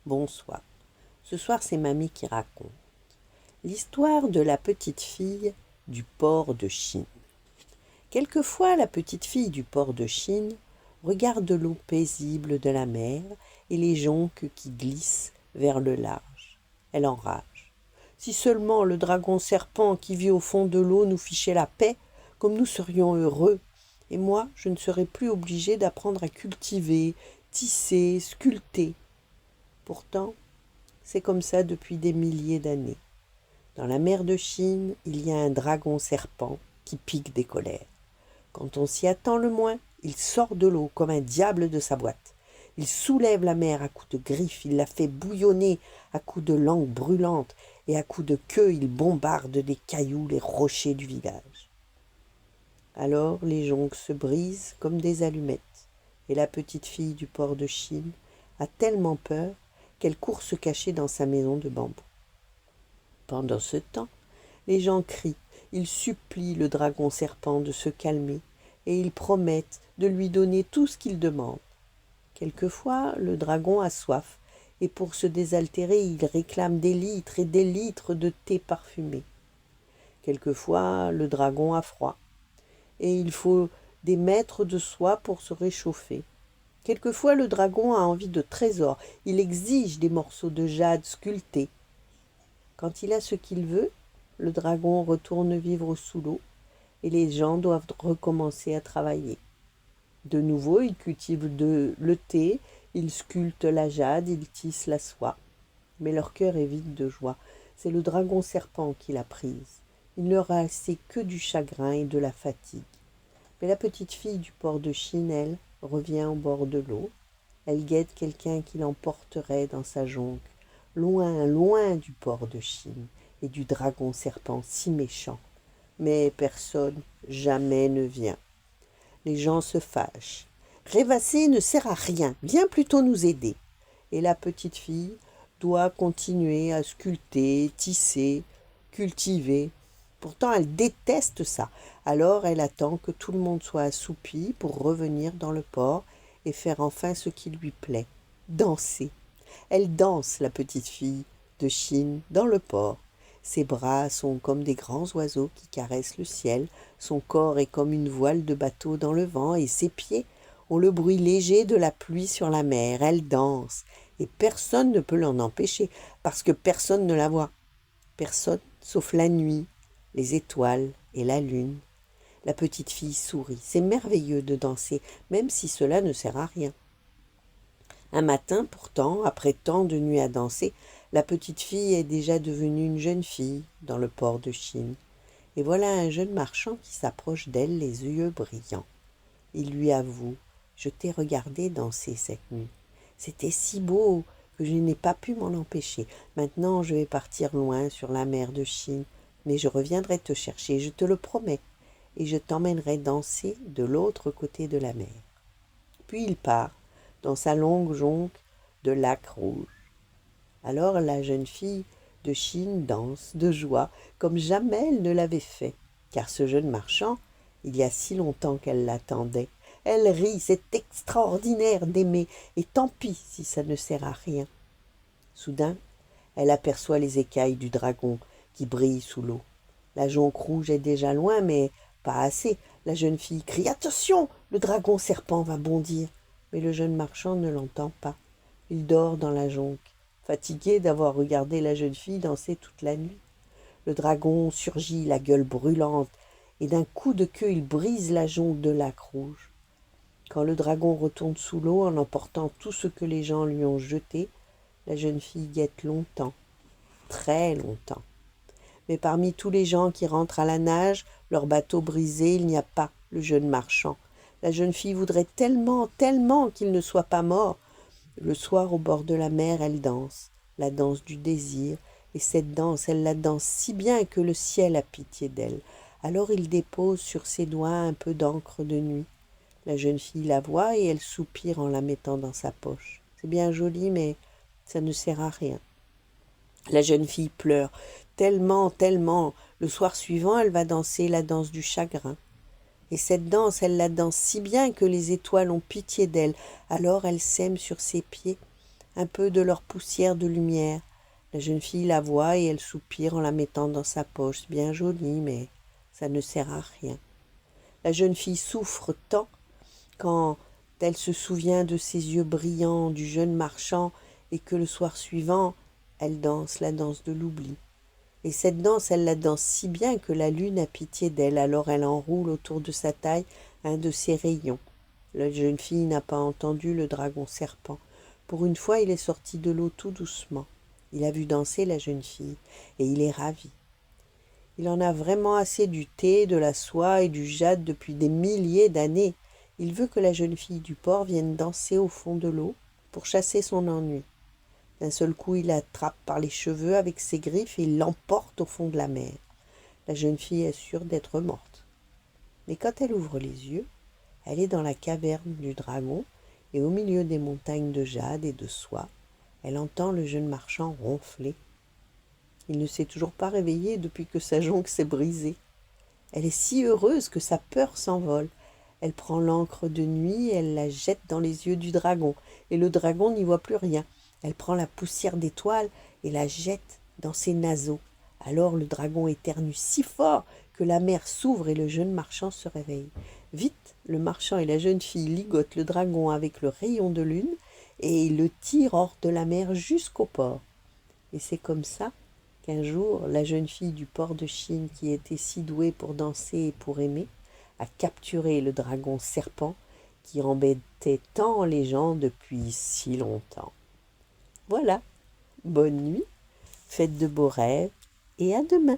Bonsoir. Ce soir, c'est Mamie qui raconte l'histoire de la petite fille du port de Chine. Quelquefois, la petite fille du port de Chine regarde l'eau paisible de la mer et les jonques qui glissent vers le large. Elle enrage. Si seulement le dragon serpent qui vit au fond de l'eau nous fichait la paix, comme nous serions heureux, et moi, je ne serais plus obligée d'apprendre à cultiver, tisser, sculpter. Pourtant, c'est comme ça depuis des milliers d'années. Dans la mer de Chine, il y a un dragon serpent qui pique des colères. Quand on s'y attend le moins, il sort de l'eau comme un diable de sa boîte. Il soulève la mer à coups de griffes, il la fait bouillonner à coups de langue brûlante, et à coups de queue il bombarde des cailloux les rochers du village. Alors les jonques se brisent comme des allumettes, et la petite fille du port de Chine a tellement peur qu'elle court se cacher dans sa maison de bambou. Pendant ce temps, les gens crient, ils supplient le dragon serpent de se calmer, et ils promettent de lui donner tout ce qu'il demande. Quelquefois, le dragon a soif, et pour se désaltérer, il réclame des litres et des litres de thé parfumé. Quelquefois, le dragon a froid, et il faut des mètres de soie pour se réchauffer. Quelquefois, le dragon a envie de trésors, il exige des morceaux de jade sculptés. Quand il a ce qu'il veut, le dragon retourne vivre sous l'eau, et les gens doivent recommencer à travailler. De nouveau, ils cultivent le thé, ils sculptent la jade, ils tissent la soie. Mais leur cœur est vide de joie. C'est le dragon serpent qui l'a prise. Il ne restait que du chagrin et de la fatigue. Mais la petite fille du port de Chine, elle, revient au bord de l'eau. Elle guette quelqu'un qui l'emporterait dans sa jonque, loin, loin du port de Chine et du dragon serpent si méchant. Mais personne jamais ne vient. Les gens se fâchent. Rêvasser ne sert à rien, viens plutôt nous aider. Et la petite fille doit continuer à sculpter, tisser, cultiver. Pourtant, elle déteste ça. Alors, elle attend que tout le monde soit assoupi pour revenir dans le port et faire enfin ce qui lui plaît, danser. Elle danse, la petite fille de Chine, dans le port. Ses bras sont comme des grands oiseaux qui caressent le ciel, son corps est comme une voile de bateau dans le vent, et ses pieds ont le bruit léger de la pluie sur la mer. Elle danse, et personne ne peut l'en empêcher, parce que personne ne la voit. Personne, sauf la nuit, les étoiles et la lune. La petite fille sourit. C'est merveilleux de danser, même si cela ne sert à rien. Un matin, pourtant, après tant de nuits à danser, la petite fille est déjà devenue une jeune fille dans le port de Chine. Et voilà un jeune marchand qui s'approche d'elle, les yeux brillants. Il lui avoue: « Je t'ai regardé danser cette nuit. C'était si beau que je n'ai pas pu m'en empêcher. Maintenant, je vais partir loin sur la mer de Chine, mais je reviendrai te chercher, je te le promets, et je t'emmènerai danser de l'autre côté de la mer. » Puis il part dans sa longue jonque de lac rouge. Alors la jeune fille de Chine danse de joie comme jamais elle ne l'avait fait, car ce jeune marchand, il y a si longtemps qu'elle l'attendait. Elle rit, c'est extraordinaire d'aimer, et tant pis si ça ne sert à rien. Soudain, elle aperçoit les écailles du dragon qui brillent sous l'eau. La jonque rouge est déjà loin, mais pas assez. La jeune fille crie: « Attention, le dragon serpent va bondir !» Mais le jeune marchand ne l'entend pas. Il dort dans la jonque, fatigué d'avoir regardé la jeune fille danser toute la nuit. Le dragon surgit, la gueule brûlante, et d'un coup de queue, il brise la jonque de lac rouge. Quand le dragon retourne sous l'eau en emportant tout ce que les gens lui ont jeté, la jeune fille guette longtemps, très longtemps. Mais parmi tous les gens qui rentrent à la nage, leur bateau brisé, il n'y a pas le jeune marchand. La jeune fille voudrait tellement, tellement qu'il ne soit pas mort. Le soir, au bord de la mer, elle danse, la danse du désir, et cette danse, elle la danse si bien que le ciel a pitié d'elle. Alors il dépose sur ses doigts un peu d'encre de nuit. La jeune fille la voit et elle soupire en la mettant dans sa poche. C'est bien joli, mais ça ne sert à rien. La jeune fille pleure, tellement, tellement. Le soir suivant, elle va danser la danse du chagrin. Et cette danse, elle la danse si bien que les étoiles ont pitié d'elle. Alors elle sème sur ses pieds un peu de leur poussière de lumière. La jeune fille la voit et elle soupire en la mettant dans sa poche. C'est bien joli, mais ça ne sert à rien. La jeune fille souffre tant quand elle se souvient de ses yeux brillants du jeune marchand et que le soir suivant, elle danse la danse de l'oubli. Et cette danse, elle la danse si bien que la lune a pitié d'elle, alors elle enroule autour de sa taille un de ses rayons. La jeune fille n'a pas entendu le dragon serpent. Pour une fois, il est sorti de l'eau tout doucement. Il a vu danser la jeune fille, et il est ravi. Il en a vraiment assez du thé, de la soie et du jade depuis des milliers d'années. Il veut que la jeune fille du port vienne danser au fond de l'eau pour chasser son ennui. D'un seul coup, il l'attrape par les cheveux avec ses griffes et il l'emporte au fond de la mer. La jeune fille est sûre d'être morte. Mais quand elle ouvre les yeux, elle est dans la caverne du dragon et au milieu des montagnes de jade et de soie, elle entend le jeune marchand ronfler. Il ne s'est toujours pas réveillé depuis que sa jonque s'est brisée. Elle est si heureuse que sa peur s'envole. Elle prend l'encre de nuit et elle la jette dans les yeux du dragon, et le dragon n'y voit plus rien. Elle prend la poussière d'étoiles et la jette dans ses naseaux. Alors le dragon éternue si fort que la mer s'ouvre et le jeune marchand se réveille. Vite, le marchand et la jeune fille ligotent le dragon avec le rayon de lune et le tirent hors de la mer jusqu'au port. Et c'est comme ça qu'un jour, la jeune fille du port de Chine, qui était si douée pour danser et pour aimer, a capturé le dragon serpent qui embêtait tant les gens depuis si longtemps. Voilà, bonne nuit, faites de beaux rêves et à demain.